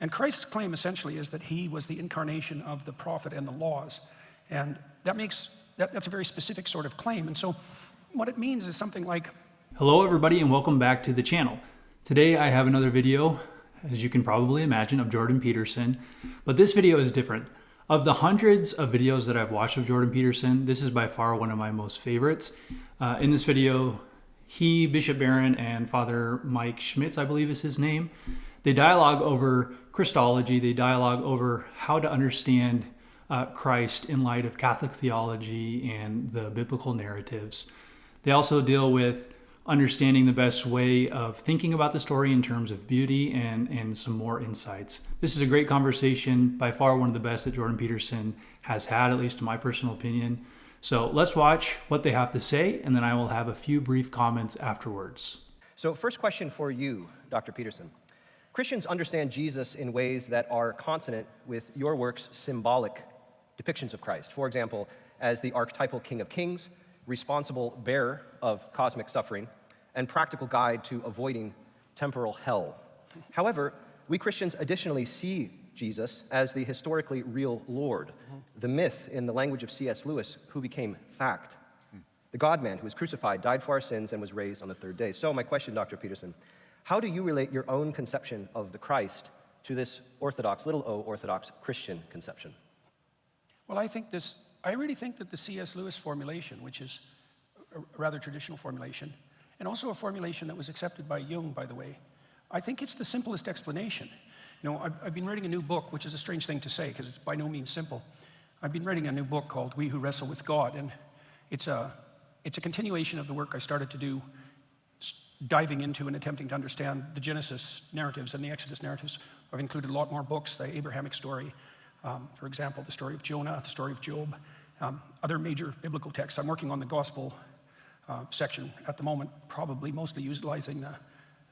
And Christ's claim essentially is that he was the incarnation of the prophet and the laws. And that's a very specific sort of claim. And so what it means is something like, hello everybody and welcome back to the channel. Today I have another video, as you can probably imagine, of Jordan Peterson, but this video is different. Of the hundreds of videos that I've watched of Jordan Peterson, this is by far one of my most favorites. In this video, he, Bishop Barron, and Father Mike Schmitz, I believe is his name, they dialogue over Christology, they dialogue over how to understand Christ in light of Catholic theology and the biblical narratives. They also deal with understanding the best way of thinking about the story in terms of beauty and some more insights. This is a great conversation, by far one of the best that Jordan Peterson has had, at least in my personal opinion. So let's watch what they have to say, and then I will have a few brief comments afterwards. So first question for you, Dr. Peterson. Christians understand Jesus in ways that are consonant with your work's symbolic depictions of Christ. For example, as the archetypal King of Kings, responsible bearer of cosmic suffering, and practical guide to avoiding temporal hell. However, we Christians additionally see Jesus as the historically real Lord, the myth, in the language of C.S. Lewis, who became fact. The God-man who was crucified, died for our sins, and was raised on the third day. So my question, Dr. Peterson, how do you relate your own conception of the Christ to this orthodox, little o orthodox Christian conception? well, I really think that the C.S. Lewis formulation, which is a rather traditional formulation, and also a formulation that was accepted by Jung, by the way, I think it's the simplest explanation. You know, I've been writing a new book, which is a strange thing to say because it's by no means simple. I've been writing a new book called We Who Wrestle with God, and it's a continuation of the work I started to do, diving into and attempting to understand the Genesis narratives and the Exodus narratives. I've included a lot more books, the Abrahamic story, for example, the story of Jonah, the story of Job, other major biblical texts. I'm working on the gospel section at the moment, probably mostly utilizing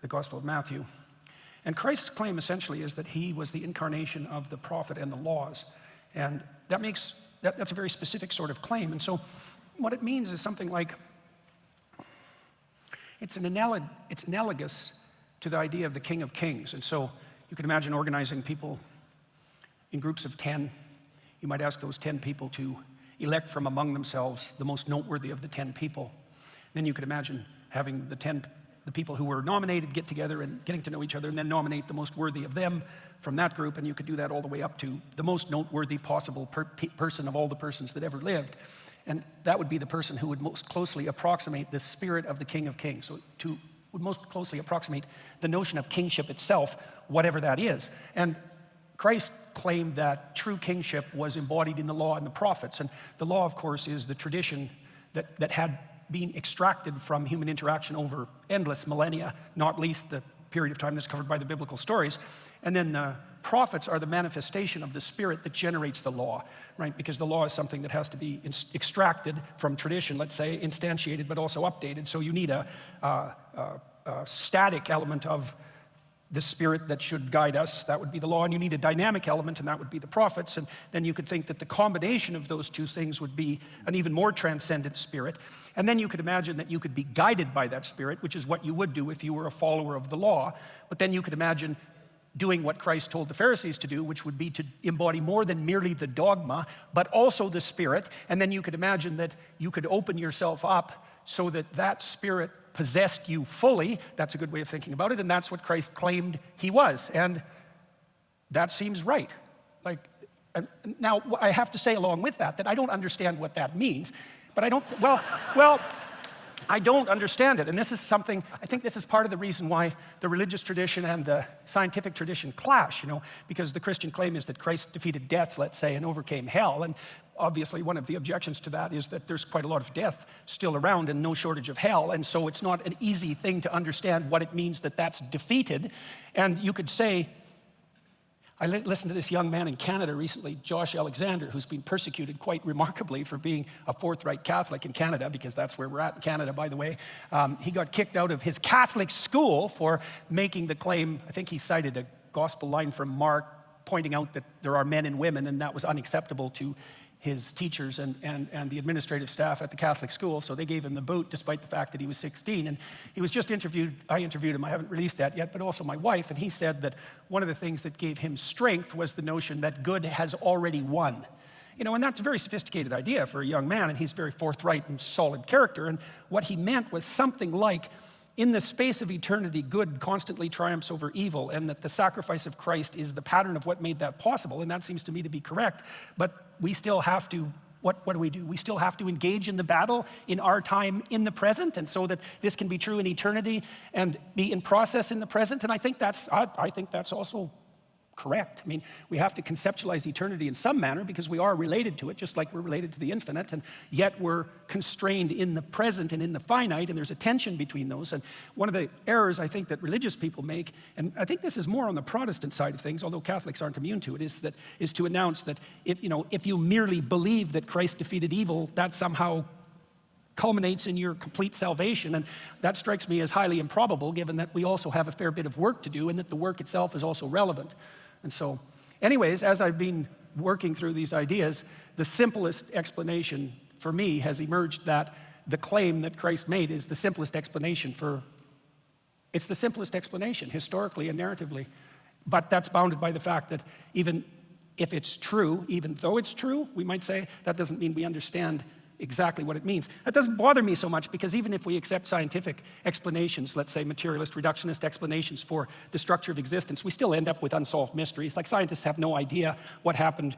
the Gospel of Matthew. And Christ's claim essentially is that he was the incarnation of the prophet and the laws. And that's a very specific sort of claim. And so what it means is something like, it's analogous to the idea of the King of Kings. And so you can imagine organizing people in groups of 10. You might ask those 10 people to elect from among themselves the most noteworthy of the 10 people. Then you could imagine having the people who were nominated get together and getting to know each other and then nominate the most worthy of them from that group, and you could do that all the way up to the most noteworthy possible person of all the persons that ever lived. And that would be the person who would most closely approximate the spirit of the King of Kings, so would most closely approximate the notion of kingship itself, whatever that is. And Christ claimed that true kingship was embodied in the law and the prophets. And the law, of course, is the tradition that had been extracted from human interaction over endless millennia, not least the period of time that's covered by the biblical stories. And then the prophets are the manifestation of the spirit that generates the law, right? Because the law is something that has to be extracted from tradition, let's say, instantiated, but also updated. So you need a static element of the spirit that should guide us, that would be the law, and you need a dynamic element, and that would be the prophets. And then you could think that the combination of those two things would be an even more transcendent spirit. And then you could imagine that you could be guided by that spirit, which is what you would do if you were a follower of the law. But then you could imagine doing what Christ told the Pharisees to do, which would be to embody more than merely the dogma, but also the spirit. And then you could imagine that you could open yourself up so that that spirit possessed you fully. That's a good way of thinking about it, and that's what Christ claimed he was, and that seems right. Now, I have to say along with that I don't understand what that means, but I don't understand it, and this is something, I think this is part of the reason why the religious tradition and the scientific tradition clash, because the Christian claim is that Christ defeated death, let's say, and overcame hell, and obviously one of the objections to that is that there's quite a lot of death still around and no shortage of hell, and so it's not an easy thing to understand what it means that that's defeated. And you could say, I listened to this young man in Canada recently, Josh Alexander, who's been persecuted quite remarkably for being a forthright Catholic in Canada, because that's where we're at in Canada, by the way. He got kicked out of his Catholic school for making the claim, I think he cited a gospel line from Mark, pointing out that there are men and women, and that was unacceptable to his teachers and the administrative staff at the Catholic school, so they gave him the boot despite the fact that he was 16. And he was just interviewed, I interviewed him, I haven't released that yet, but also my wife, and he said that one of the things that gave him strength was the notion that good has already won. You know, and that's a very sophisticated idea for a young man, and he's very forthright and solid character, and what he meant was something like, in the space of eternity, good constantly triumphs over evil, and that the sacrifice of Christ is the pattern of what made that possible, and that seems to me to be correct. But we still have to, what do? We still have to engage in the battle in our time in the present, and so that this can be true in eternity and be in process in the present, and I think that's also correct. I mean, we have to conceptualize eternity in some manner because we are related to it, just like we're related to the infinite, and yet we're constrained in the present and in the finite, and there's a tension between those. And one of the errors I think that religious people make, and I think this is more on the Protestant side of things, although Catholics aren't immune to it, is to announce that if you merely believe that Christ defeated evil, that somehow culminates in your complete salvation, and that strikes me as highly improbable, given that we also have a fair bit of work to do, and that the work itself is also relevant. And so, anyways, as I've been working through these ideas, the simplest explanation for me has emerged that the claim that Christ made is the simplest explanation it's the simplest explanation, historically and narratively. But that's bounded by the fact that even if it's true, even though it's true, we might say, that doesn't mean we understand exactly what it means. That doesn't bother me so much, because even if we accept scientific explanations, let's say materialist, reductionist explanations for the structure of existence, we still end up with unsolved mysteries. Like, scientists have no idea what happened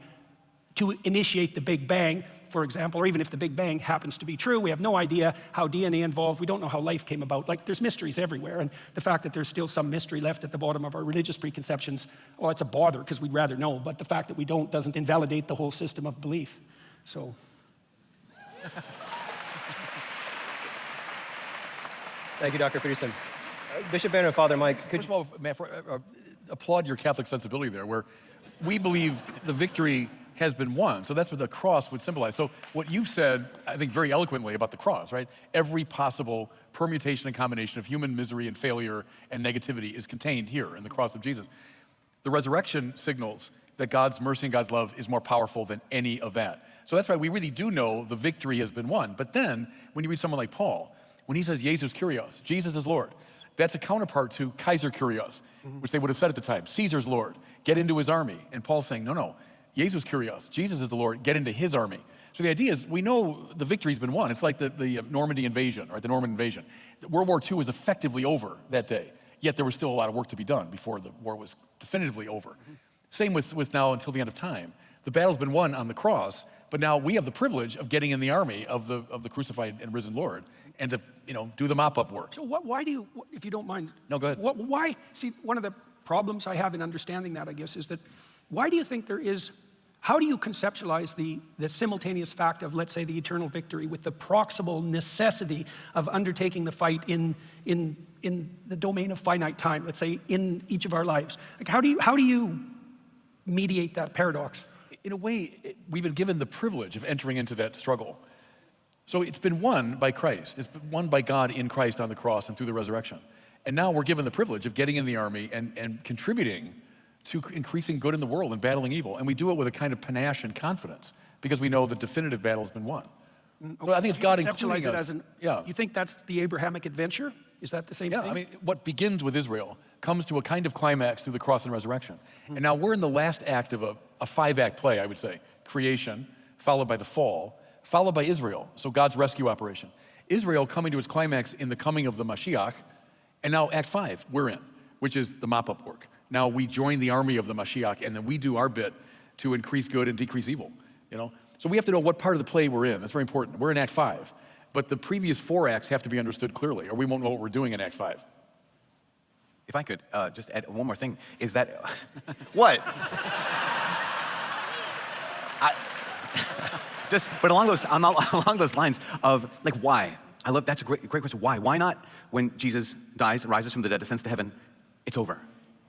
to initiate the Big Bang, for example, or even if the Big Bang happens to be true, we have no idea how DNA evolved. We don't know how life came about. Like, there's mysteries everywhere, and the fact that there's still some mystery left at the bottom of our religious preconceptions, well, it's a bother, because we'd rather know, but the fact that we don't doesn't invalidate the whole system of belief. So. Thank you, Dr. Peterson. Bishop Banner and Father Mike, First of all, Matt, applaud your Catholic sensibility there, where we believe the victory has been won. So that's what the cross would symbolize. So what you've said, I think very eloquently about the cross, right? Every possible permutation and combination of human misery and failure and negativity is contained here in the cross of Jesus. The resurrection signals that God's mercy and God's love is more powerful than any of that. So that's why we really do know the victory has been won. But then, when you read someone like Paul, when he says, Jesus Kyrios, Jesus is Lord, that's a counterpart to Kaiser Kyrios, which they would have said at the time, Caesar's Lord, get into his army. And Paul's saying, no, Jesus Kyrios, Jesus is the Lord, get into his army. So the idea is, we know the victory's been won. It's like the Normandy invasion, right, the Norman invasion. World War II was effectively over that day, yet there was still a lot of work to be done before the war was definitively over. Same with now until the end of time. The battle's been won on the cross, but now we have the privilege of getting in the army of the crucified and risen Lord, and to do the mop-up work. So why do you, if you don't mind? No, go ahead. Why? See, one of the problems I have in understanding that, I guess, is that why do you think there is? How do you conceptualize the simultaneous fact of, let's say, the eternal victory with the proximal necessity of undertaking the fight in the domain of finite time? Let's say in each of our lives. Like, how do you mediate that paradox? In a way, we've been given the privilege of entering into that struggle. So it's been won by Christ. It's been won by God in Christ on the cross and through the resurrection. And now we're given the privilege of getting in the army and contributing to increasing good in the world and battling evil. And we do it with a kind of panache and confidence because we know the definitive battle has been won. So I think it's God including us. You think that's the Abrahamic adventure? Is that the same thing? Yeah, I mean, what begins with Israel comes to a kind of climax through the cross and resurrection. And now we're in the last act of a five-act play, I would say. Creation, followed by the fall, followed by Israel, so God's rescue operation. Israel coming to its climax in the coming of the Mashiach, and now Act 5 we're in, which is the mop-up work. Now we join the army of the Mashiach, and then we do our bit to increase good and decrease evil, So we have to know what part of the play we're in. That's very important. We're in Act 5, but the previous 4 acts have to be understood clearly, or we won't know what we're doing in Act 5. If I could just add one more thing, is that, what? But along those lines of, like, why? I love, that's a great question. Why? Why not, when Jesus dies, rises from the dead, ascends to heaven, it's over?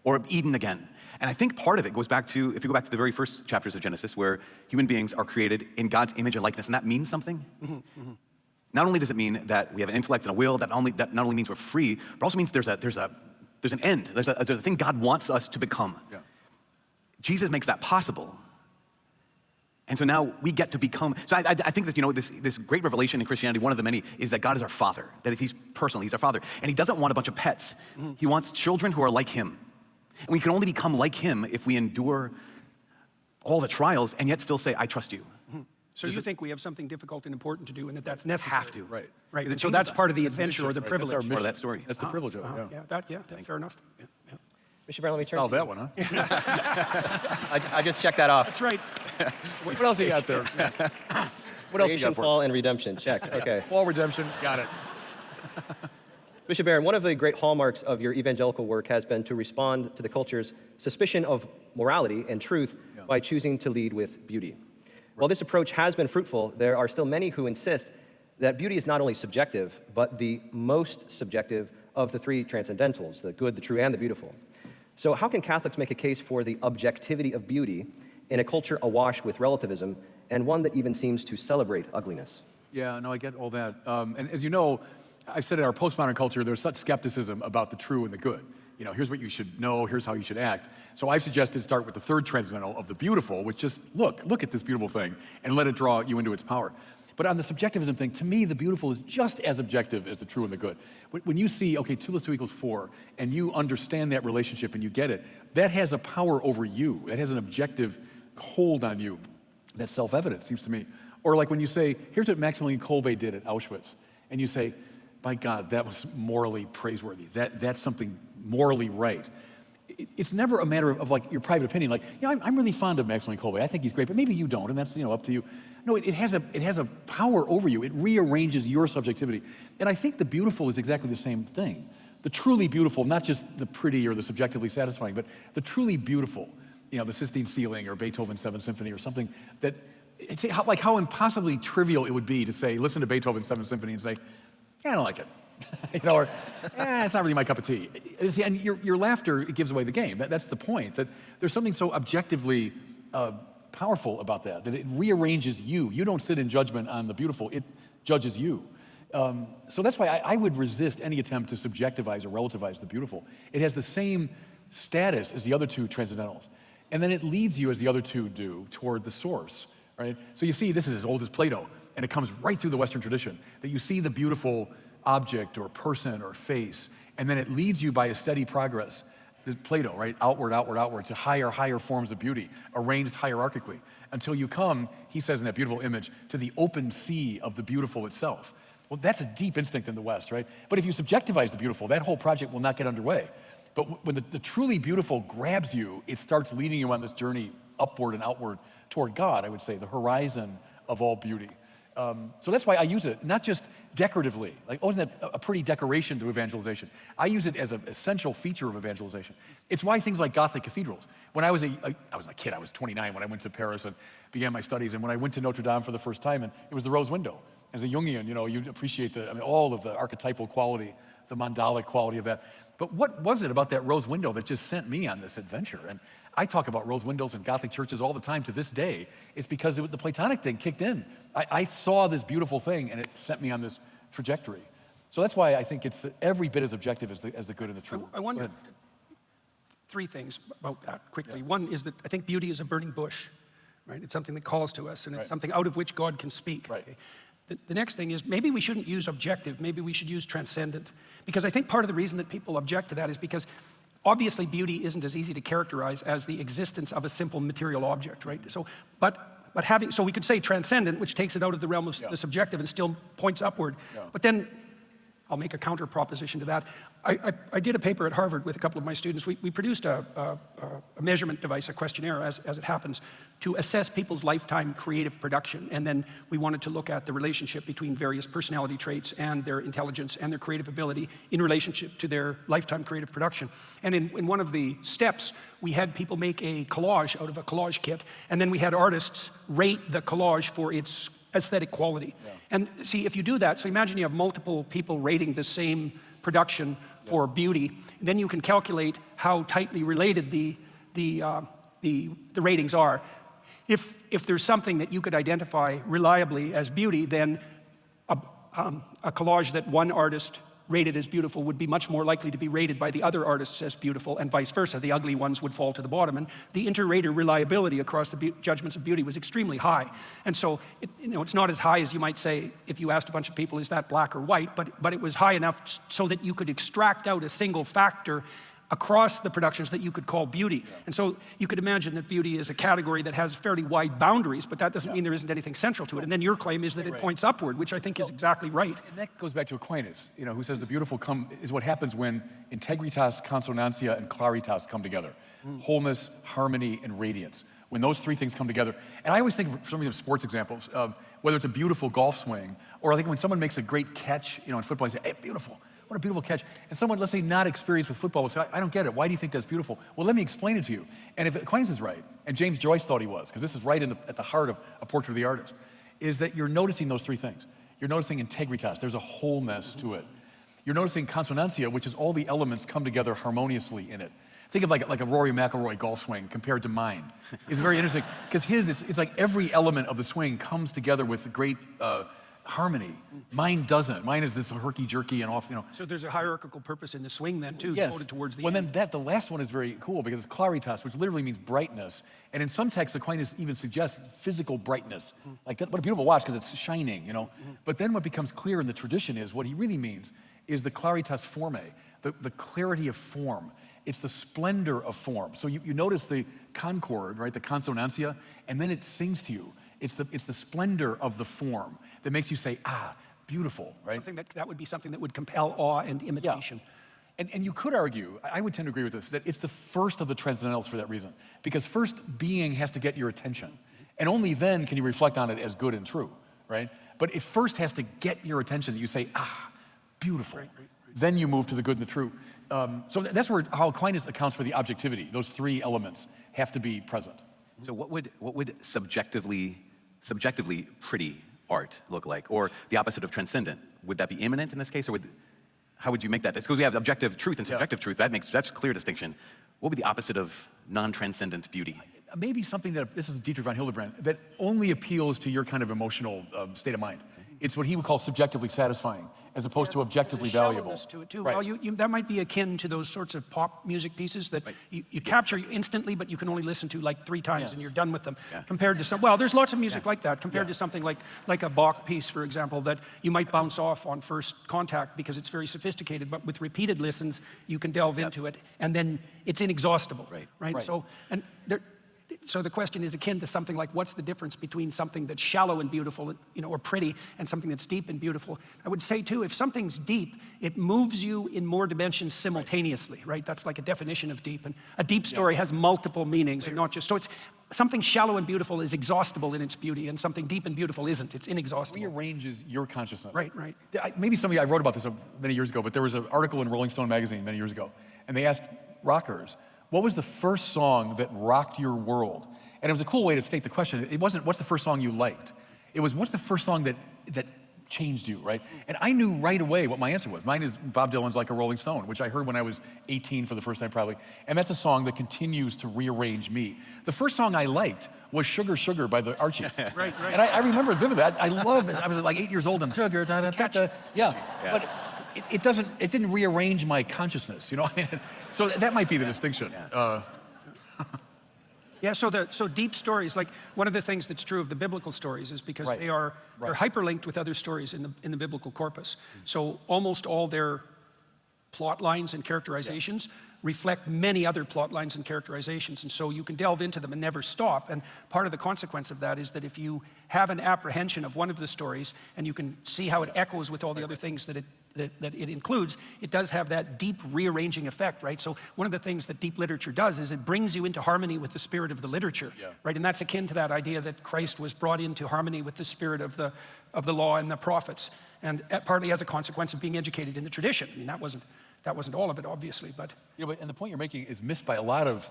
Or Eden again? And I think part of it goes back to, if you go back to the very first chapters of Genesis, where human beings are created in God's image and likeness, and that means something. Not only does it mean that we have an intellect and a will, that not only means we're free, but also means there's an end. There's a thing God wants us to become. Yeah. Jesus makes that possible. And so now we get to become, so I think that, this great revelation in Christianity, one of the many, is that God is our Father, that he's personal, he's our Father. And he doesn't want a bunch of pets. He wants children who are like him. And we can only become like him if we endure all the trials and yet still say, I trust you. So you think we have something difficult and important to do and that's necessary? Have to. Right. Right, It and so changes that's us. part of the That's adventure or the mission, right? privilege. That's our Part of mission. that story. That's the privilege of it, Yeah, fair enough. Yeah. Bishop Barron, let me turn Solve to that you. one, huh? I just checked that off. That's right. What else you got there? What else you Creation, got for fall, and redemption. Check. Okay. Fall redemption, got it. Bishop Barron, one of the great hallmarks of your evangelical work has been to respond to the culture's suspicion of morality and truth by choosing to lead with beauty. While this approach has been fruitful, there are still many who insist that beauty is not only subjective, but the most subjective of the three transcendentals, the good, the true, and the beautiful. So how can Catholics make a case for the objectivity of beauty in a culture awash with relativism and one that even seems to celebrate ugliness? Yeah, no, I get all that. And as you know, I've said in our postmodern culture, there's such skepticism about the true and the good. Here's what you should know, here's how you should act. So I've suggested start with the third transcendental of the beautiful, which just look at this beautiful thing and let it draw you into its power. But on the subjectivism thing, to me, the beautiful is just as objective as the true and the good. When you see, okay, 2 + 2 = 4, and you understand that relationship and you get it, that has a power over you. That has an objective hold on you. That's self-evident, seems to me. Or like when you say, here's what Maximilian Kolbe did at Auschwitz, and you say, by God, that was morally praiseworthy. That's something morally right. It's never a matter of like your private opinion. Like, I'm really fond of Maximilian Kolbe. I think he's great, but maybe you don't, and that's up to you. No, it has a power over you. It rearranges your subjectivity, and I think the beautiful is exactly the same thing. The truly beautiful, not just the pretty or the subjectively satisfying, but the truly beautiful. The Sistine Ceiling or Beethoven's Seventh Symphony or something that it's like how impossibly trivial it would be to say, listen to Beethoven's Seventh Symphony and say, yeah, I don't like it. Or, it's not really my cup of tea. And your laughter, it gives away the game. That's the point, that there's something so objectively powerful about that it rearranges you. You don't sit in judgment on the beautiful, it judges you. So that's why I would resist any attempt to subjectivize or relativize the beautiful. It has the same status as the other two transcendentals. And then it leads you, as the other two do, toward the source, right? So you see, this is as old as Plato, and it comes right through the Western tradition, that you see the beautiful object or person or face, and then it leads you by a steady progress, this Plato, right? Outward, outward, outward, to higher forms of beauty, arranged hierarchically, until you come, he says in that beautiful image, to the open sea of the beautiful itself. Well, that's a deep instinct in the West, right? But if you subjectivize the beautiful, that whole project will not get underway. But when the truly beautiful grabs you, it starts leading you on this journey upward and outward toward God, I would say, the horizon of all beauty. So that's why I use it, not just decoratively. Like, isn't that a pretty decoration to evangelization? I use it as an essential feature of evangelization. It's why things like Gothic cathedrals. When I was a kid, I was 29 when I went to Paris and began my studies, and when I went to Notre Dame for the first time, and it was the rose window. As a Jungian, you appreciate all of the archetypal quality, the mandalic quality of that. But what was it about that rose window that just sent me on this adventure? And I talk about rose windows in Gothic churches all the time to this day. It's because the Platonic thing kicked in. I saw this beautiful thing, and it sent me on this trajectory. So that's why I think it's every bit as objective as the good and the true. I wonder three things about that quickly. Yeah. One is that I think beauty is a burning bush, right? It's something that calls to us, and it's something out of which God can speak. Right. Okay? The next thing is maybe we shouldn't use objective, maybe we should use transcendent. Because I think part of the reason that people object to that is because obviously beauty isn't as easy to characterize as the existence of a simple material object, right? So, so we could say transcendent, which takes it out of the realm of the subjective and still points upward. Yeah. But then I'll make a counter proposition to that. I did a paper at Harvard with a couple of my students. We produced a measurement device, a questionnaire, as it happens, to assess people's lifetime creative production. And then we wanted to look at the relationship between various personality traits and their intelligence and their creative ability in relationship to their lifetime creative production. And in one of the steps, we had people make a collage out of a collage kit, and then we had artists rate the collage for its aesthetic quality. Yeah. And see, if you do that, so imagine you have multiple people rating the same production for beauty, then you can calculate how tightly related the ratings are. If there's something that you could identify reliably as beauty, then a collage that one artist rated as beautiful would be much more likely to be rated by the other artists as beautiful, and vice versa. The ugly ones would fall to the bottom. And the inter-rater reliability across the judgments of beauty was extremely high. And so, it's not as high as you might say if you asked a bunch of people, is that black or white? But it was high enough so that you could extract out a single factor across the productions that you could call beauty. And so you could imagine that beauty is a category that has fairly wide boundaries, but that doesn't mean there isn't anything central to it. And then your claim is that it points upward, which I think is exactly right. And that goes back to Aquinas, who says the beautiful is what happens when integritas, consonantia, and claritas come together. Wholeness, harmony, and radiance. When those three things come together. And I always think of some of the sports examples, whether it's a beautiful golf swing, or I think when someone makes a great catch, in football, you say, hey, beautiful. What a beautiful catch. And someone, let's say, not experienced with football will say, I don't get it. Why do you think that's beautiful? Well, let me explain it to you. And if Aquinas is right, and James Joyce thought he was, because this is right at the heart of A Portrait of the Artist, is that you're noticing those three things. You're noticing integritas. There's a wholeness to it. You're noticing consonantia, which is all the elements come together harmoniously in it. Think of like a Rory McIlroy golf swing compared to mine. It's very interesting, because it's like every element of the swing comes together with great harmony. Mine doesn't. Mine is this herky-jerky and off, So there's a hierarchical purpose in the swing then, too, yes. devoted towards the well, end. then the last one is very cool, because it's claritas, which literally means brightness. And in some texts, Aquinas even suggests physical brightness. Like, what a beautiful watch, because it's shining, But then what becomes clear in the tradition is, what he really means is the claritas formae, the clarity of form. It's the splendor of form. So you notice the concord, right, the consonantia, and then it sings to you. It's the splendor of the form that makes you say, beautiful, right? Something that would be something that would compel awe and imitation. Yeah. And you could argue, I would tend to agree with this, that it's the first of the transcendentals for that reason. Because first, being has to get your attention. And only then can you reflect on it as good and true, right? But it first has to get your attention, that you say, beautiful. Right. Then you move to the good and the true. So that's how Aquinas accounts for the objectivity. Those three elements have to be present. So what would subjectively pretty art look like? Or the opposite of transcendent? Would that be immanent in this case? Or how would you make that? Because we have objective truth and subjective truth. That's a clear distinction. What would be the opposite of non-transcendent beauty? Maybe something this is Dietrich von Hildebrand, that only appeals to your kind of emotional state of mind. It's what he would call subjectively satisfying, as opposed to objectively valuable. There's to it too. Right. Well, that might be akin to those sorts of pop music pieces that you capture instantly, but you can only listen to like 3 times and you're done with them. Yeah. Compared to there's lots of music like that, compared to something like a Bach piece, for example, that you might bounce off on first contact because it's very sophisticated, but with repeated listens, you can delve into it, and then it's inexhaustible. Right. So the question is akin to something like, what's the difference between something that's shallow and beautiful, or pretty, and something that's deep and beautiful? I would say, too, if something's deep, it moves you in more dimensions simultaneously, right? That's like a definition of deep. And a deep story has multiple meanings, and not just, so it's something shallow and beautiful is exhaustible in its beauty, and something deep and beautiful isn't. It's inexhaustible. It rearranges your consciousness. Right. Maybe I wrote about this many years ago, but there was an article in Rolling Stone magazine many years ago, and they asked rockers, what was the first song that rocked your world? And it was a cool way to state the question. It wasn't, what's the first song you liked? It was, what's the first song that changed you, right? And I knew right away what my answer was. Mine is Bob Dylan's Like a Rolling Stone, which I heard when I was 18 for the first time probably. And that's a song that continues to rearrange me. The first song I liked was Sugar, Sugar by the Archies. Right. And I remember it vividly. I love it. I was like 8 years old and sugar, yeah. But it didn't rearrange my consciousness, So that might be the distinction. So deep stories, like one of the things that's true of the biblical stories is because they're hyperlinked with other stories in the biblical corpus. So almost all their plot lines and characterizations reflect many other plot lines and characterizations, and so you can delve into them and never stop. And part of the consequence of that is that if you have an apprehension of one of the stories and you can see how it echoes with all the other things that it includes, it does have that deep rearranging effect, right? So one of the things that deep literature does is it brings you into harmony with the spirit of the literature, right? And that's akin to that idea that Christ was brought into harmony with the spirit of the law and the prophets, and partly as a consequence of being educated in the tradition. I mean, that wasn't all of it, obviously, but... And the point you're making is missed by a lot of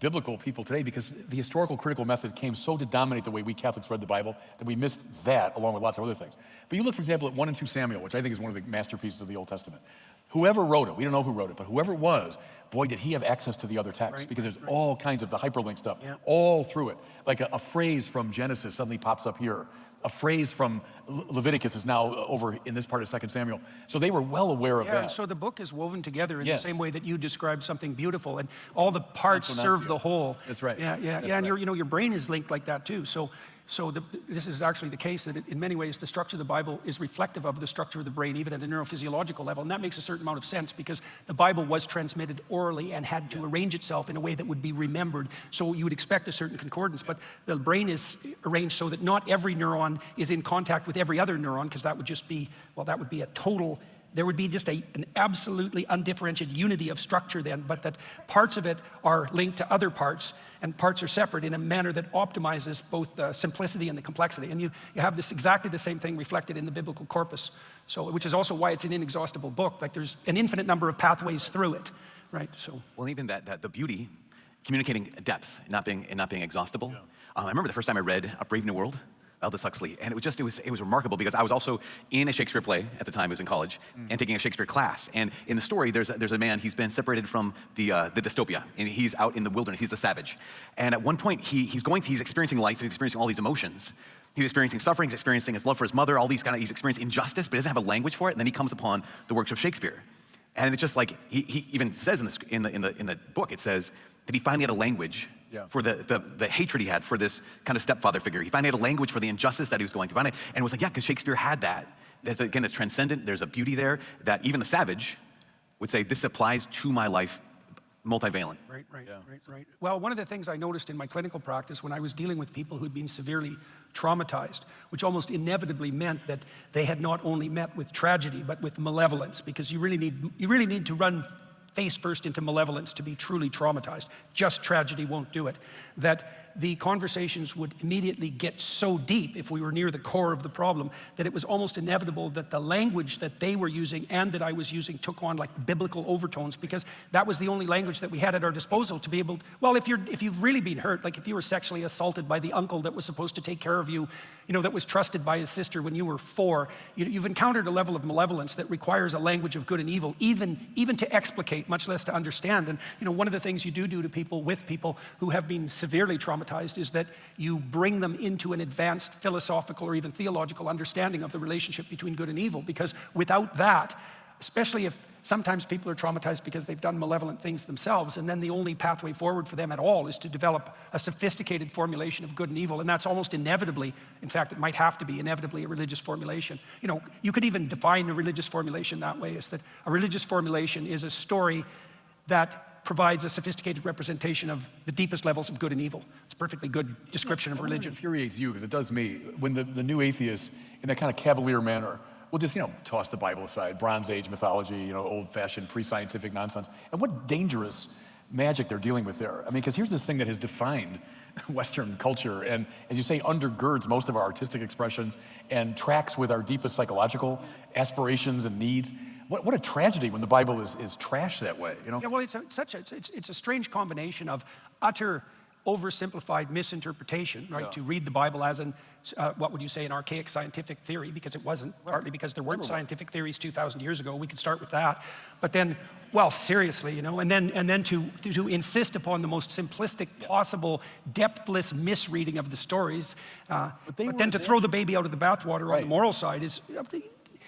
biblical people today, because the historical critical method came so to dominate the way we Catholics read the Bible that we missed that along with lots of other things. But you look, for example, at 1 and 2 Samuel, which I think is one of the masterpieces of the Old Testament. whoever wrote it, we don't know who wrote it, but whoever it was, boy, did he have access to the other text, Right, because right, there's right. all kinds of the hyperlink stuff Yeah. all through it. Like a phrase from Genesis suddenly pops up here. A phrase from Leviticus is now over in this part of 2 Samuel. So they were well aware of Yeah, that. so the book is woven together in Yes. the same way that you describe something beautiful, and all the parts That's serve the whole. That's right. Yeah, yeah, That's yeah. And right. your brain is linked like that too. So this is actually the case that in many ways the structure of the Bible is reflective of the structure of the brain, even at a neurophysiological level, and that makes a certain amount of sense because the Bible was transmitted orally and had to arrange itself in a way that would be remembered. So you would expect a certain concordance, but the brain is arranged so that not every neuron is in contact with every other neuron, because that would just be, well, that would be a total. There would be just an absolutely undifferentiated unity of structure then, but that parts of it are linked to other parts, and parts are separate in a manner that optimizes both the simplicity and the complexity. And you have this exactly the same thing reflected in the biblical corpus, so which is also why it's an inexhaustible book. Like there's an infinite number of pathways through it, right? So Well, even that the beauty, communicating depth, and not being exhaustible. I remember the first time I read A Brave New World, Aldous Huxley, and it was remarkable because I was also in a Shakespeare play at the time. I was in college and taking a Shakespeare class. And in the story, there's a man. He's been separated from the dystopia, and he's out in the wilderness. He's the savage. And at one point, he's experiencing life. He's experiencing all these emotions. He's experiencing suffering. He's experiencing his love for his mother. All these he's experiencing injustice, but he doesn't have a language for it. And then he comes upon the works of Shakespeare, and it's just like he even says in the book. It says that he finally had a language. Yeah. For the hatred he had for this kind of stepfather figure. He finally had a language for the injustice that he was going through. And it was like, yeah, because Shakespeare had that. Again, it's transcendent. There's a beauty there that even the savage would say, this applies to my life, multivalent. Right. Well, one of the things I noticed in my clinical practice when I was dealing with people who'd been severely traumatized, which almost inevitably meant that they had not only met with tragedy, but with malevolence, because you really need to run face first into malevolence to be truly traumatized. Just tragedy won't do it. That the conversations would immediately get so deep if we were near the core of the problem that it was almost inevitable that the language that they were using and that I was using took on like biblical overtones, because that was the only language that we had at our disposal to be able to, well, if you've really been hurt, like if you were sexually assaulted by the uncle that was supposed to take care of you, that was trusted by his sister when you were 4, you've encountered a level of malevolence that requires a language of good and evil, even to explicate, much less to understand. And one of the things you do to people with people who have been severely traumatized is that you bring them into an advanced philosophical or even theological understanding of the relationship between good and evil, because without that, especially if sometimes people are traumatized because they've done malevolent things themselves, and then the only pathway forward for them at all is to develop a sophisticated formulation of good and evil, and that's almost inevitably, in fact, it might have to be inevitably a religious formulation. You could even define a religious formulation that way, is that a religious formulation is a story that provides a sophisticated representation of the deepest levels of good and evil. It's a perfectly good description of religion. It infuriates you, because it does me, when the new atheists, in that kind of cavalier manner, will just, toss the Bible aside, Bronze Age mythology, old-fashioned pre-scientific nonsense. And what dangerous magic they're dealing with there. I mean, because here's this thing that has defined Western culture, and as you say, undergirds most of our artistic expressions and tracks with our deepest psychological aspirations and needs. What a tragedy when the Bible is trash that way, Yeah, well, it's a strange combination of utter oversimplified misinterpretation, right? Yeah. To read the Bible as what would you say, an archaic scientific theory, because it wasn't, partly because there weren't scientific theories 2,000 years ago. We could start with that. But then, well, seriously, and then to insist upon the most simplistic possible, depthless misreading of the stories, but then to throw the baby out of the bathwater on the moral side is...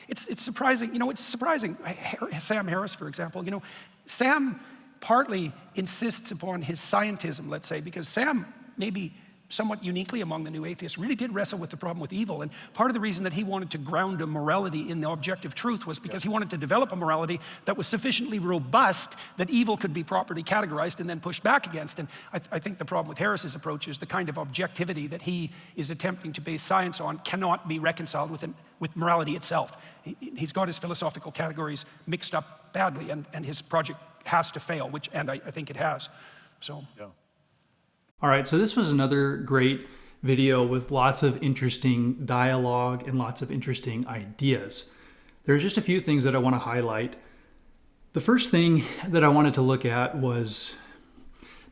It's surprising, it's surprising. Sam Harris, for example, Sam partly insists upon his scientism, let's say, because Sam, maybe somewhat uniquely among the new atheists, really did wrestle with the problem with evil. And part of the reason that he wanted to ground a morality in the objective truth was because he wanted to develop a morality that was sufficiently robust that evil could be properly categorized and then pushed back against. And I think the problem with Harris's approach is the kind of objectivity that he is attempting to base science on cannot be reconciled with morality itself. He's got his philosophical categories mixed up badly, and his project has to fail, and I think it has. So. Yeah. All right, so this was another great video with lots of interesting dialogue and lots of interesting ideas. There's just a few things that I want to highlight. The first thing that I wanted to look at was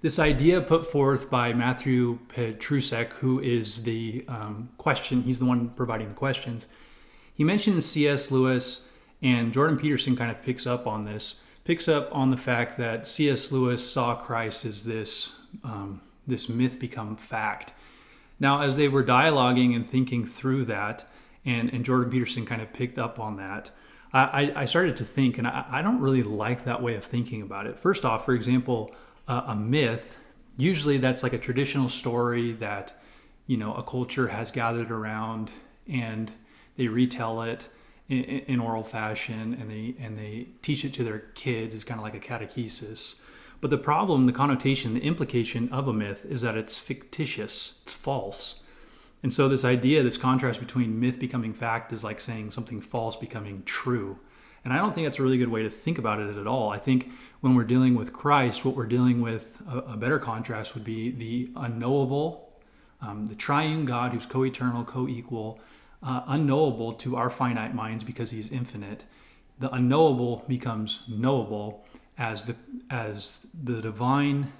this idea put forth by Matthew Petrusek, who is the he's the one providing the questions. He mentions C.S. Lewis And Jordan Peterson kind of picks up on this, picks up on the fact that C.S. Lewis saw Christ as this myth become fact. Now, as they were dialoguing and thinking through that, and Jordan Peterson kind of picked up on that, I started to think, and I don't really like that way of thinking about it. First off, for example, a myth, usually that's like a traditional story that, a culture has gathered around and they retell it in oral fashion, and they teach it to their kids. It's kind of like a catechesis. But the problem, the connotation, the implication of a myth is that it's fictitious, it's false. And so this idea, this contrast between myth becoming fact is like saying something false becoming true. And I don't think that's a really good way to think about it at all. I think when we're dealing with Christ, what we're dealing with, a better contrast would be the unknowable, the triune God who's co-eternal, co-equal, unknowable to our finite minds because he's infinite. The unknowable becomes knowable as the divine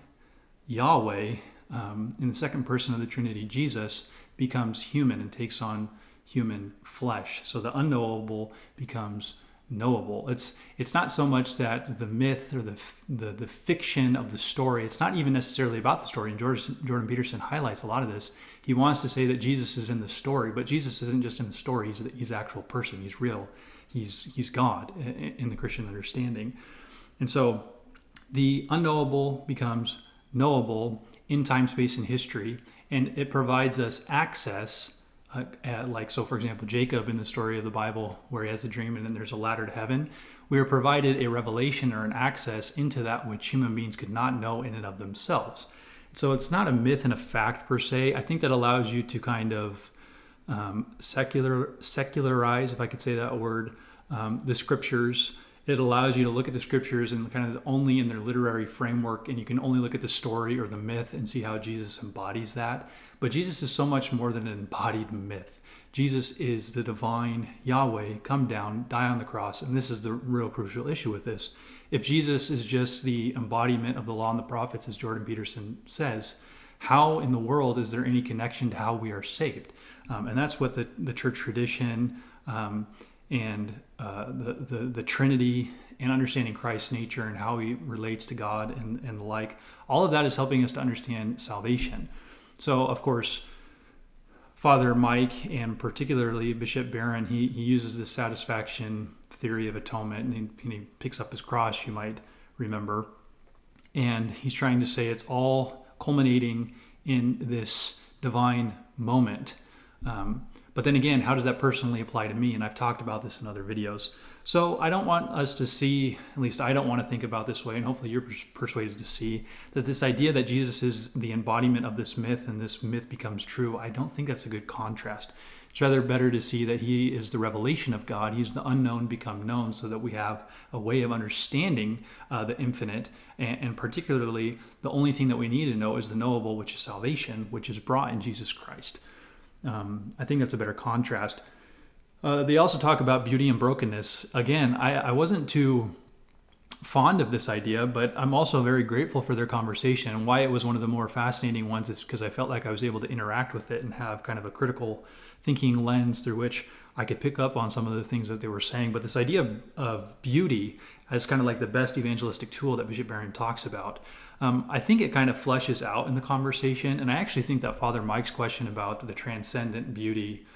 Yahweh, in the second person of the Trinity, Jesus, becomes human and takes on human flesh. So the unknowable becomes knowable. It's not so much that the myth or the fiction of the story, it's not even necessarily about the story. And Jordan Peterson highlights a lot of this. He wants to say that Jesus is in the story, but Jesus isn't just in the story. He's an actual person. He's real. He's God in the Christian understanding. And so the unknowable becomes knowable in time, space, and history, and it provides us access. So for example, Jacob in the story of the Bible, where he has the dream and then there's a ladder to heaven, we are provided a revelation or an access into that which human beings could not know in and of themselves. So it's not a myth and a fact per se. I think that allows you to kind of secularize, if I could say that word, the scriptures. It allows you to look at the scriptures and kind of only in their literary framework, and you can only look at the story or the myth and see how Jesus embodies that. But Jesus is so much more than an embodied myth. Jesus is the divine Yahweh, come down, die on the cross, and this is the real crucial issue with this. If Jesus is just the embodiment of the law and the prophets, as Jordan Peterson says, how in the world is there any connection to how we are saved? And that's what the church tradition and the Trinity and understanding Christ's nature and how he relates to God and the like, all of that is helping us to understand salvation. So, of course, Father Mike, and particularly Bishop Barron, he uses the satisfaction theory of atonement, and he picks up his cross, you might remember, and he's trying to say it's all culminating in this divine moment. But then again, how does that personally apply to me? And I've talked about this in other videos. So I don't want us to see, at least I don't want to think about this way, and hopefully you're persuaded to see, that this idea that Jesus is the embodiment of this myth and this myth becomes true, I don't think that's a good contrast. It's rather better to see that he is the revelation of God. He's the unknown become known, so that we have a way of understanding the infinite, and particularly the only thing that we need to know is the knowable, which is salvation, which is brought in Jesus Christ. I think that's a better contrast. They also talk about beauty and brokenness. Again, I wasn't too fond of this idea, but I'm also very grateful for their conversation. And why it was one of the more fascinating ones is because I felt like I was able to interact with it and have kind of a critical thinking lens through which I could pick up on some of the things that they were saying. But this idea of beauty as kind of like the best evangelistic tool that Bishop Barron talks about, I think it kind of fleshes out in the conversation. And I actually think that Father Mike's question about the transcendent beauty,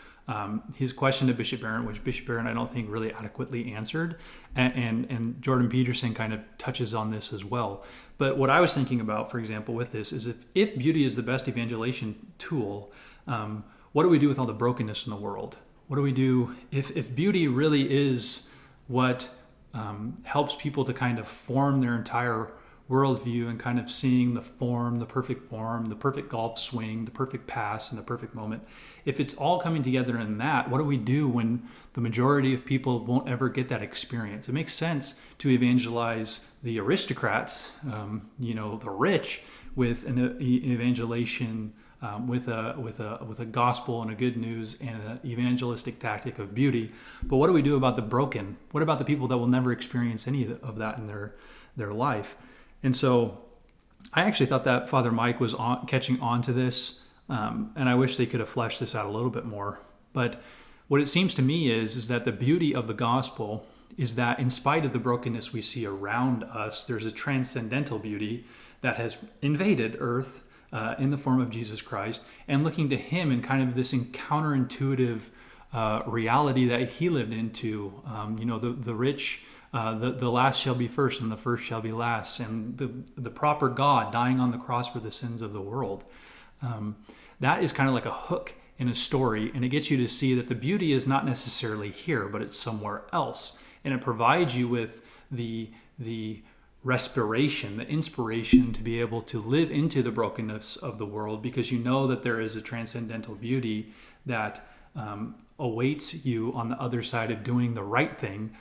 his question to Bishop Barron, which Bishop Barron I don't think really adequately answered, and Jordan Peterson kind of touches on this as well. But what I was thinking about, for example, with this is if beauty is the best evangelization tool, what do we do with all the brokenness in the world? What do we do if beauty really is what helps people to kind of form their entire worldview and kind of seeing the perfect golf swing, the perfect pass, and the perfect moment? If it's all coming together in that, what do we do when the majority of people won't ever get that experience? It makes sense to evangelize the aristocrats, the rich, with an evangelization, with a gospel and a good news and an evangelistic tactic of beauty. But what do we do about the broken? What about the people that will never experience any of that in their life? And so I actually thought that Father Mike was catching on to this, and I wish they could have fleshed this out a little bit more. But what it seems to me is that the beauty of the gospel is that in spite of the brokenness we see around us, there's a transcendental beauty that has invaded earth in the form of Jesus Christ, and looking to him in kind of this counterintuitive reality that he lived into. The rich, the last shall be first and the first shall be last, and the proper God dying on the cross for the sins of the world. That is kind of like a hook in a story, and it gets you to see that the beauty is not necessarily here, but it's somewhere else. And it provides you with the respiration, the inspiration to be able to live into the brokenness of the world, because you know that there is a transcendental beauty that awaits you on the other side of doing the right thing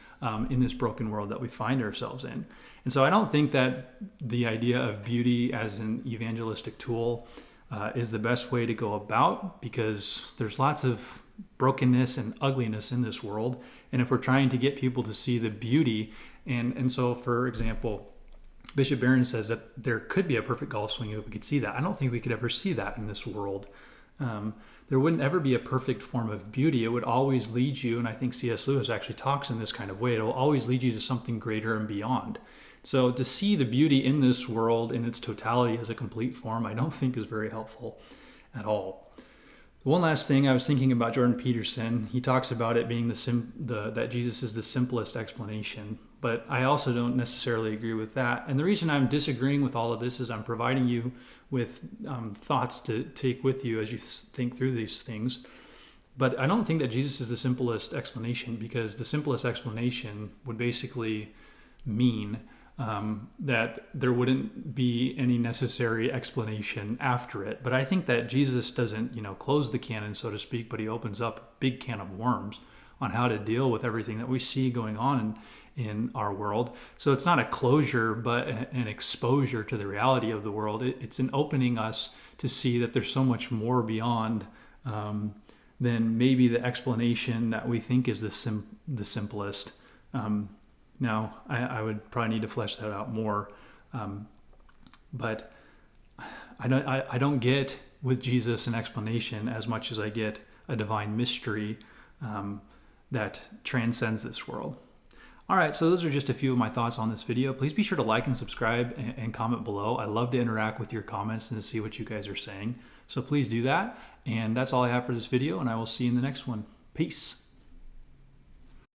in this broken world that we find ourselves in. And so I don't think that the idea of beauty as an evangelistic tool is the best way to go about, because there's lots of brokenness and ugliness in this world. And if we're trying to get people to see the beauty, and so, for example, Bishop Barron says that there could be a perfect golf swing if we could see that. I don't think we could ever see that in this world. There wouldn't ever be a perfect form of beauty. It would always lead you, and I think C.S. Lewis actually talks in this kind of way, it will always lead you to something greater and beyond. So to see the beauty in this world in its totality as a complete form, I don't think is very helpful at all. One last thing, I was thinking about Jordan Peterson. He talks about it being that Jesus is the simplest explanation, but I also don't necessarily agree with that. And the reason I'm disagreeing with all of this is I'm providing you with thoughts to take with you as you think through these things. But I don't think that Jesus is the simplest explanation, because the simplest explanation would basically mean that there wouldn't be any necessary explanation after it. But I think that Jesus doesn't, close the canon, so to speak, but he opens up a big can of worms on how to deal with everything that we see going on in our world. So it's not a closure, but an exposure to the reality of the world. It's an opening us to see that there's so much more beyond than maybe the explanation that we think is the simplest. Now, I would probably need to flesh that out more, but I don't get with Jesus an explanation as much as I get a divine mystery that transcends this world. All right, so those are just a few of my thoughts on this video. Please be sure to like and subscribe and comment below. I love to interact with your comments and to see what you guys are saying. So please do that. And that's all I have for this video, and I will see you in the next one. Peace.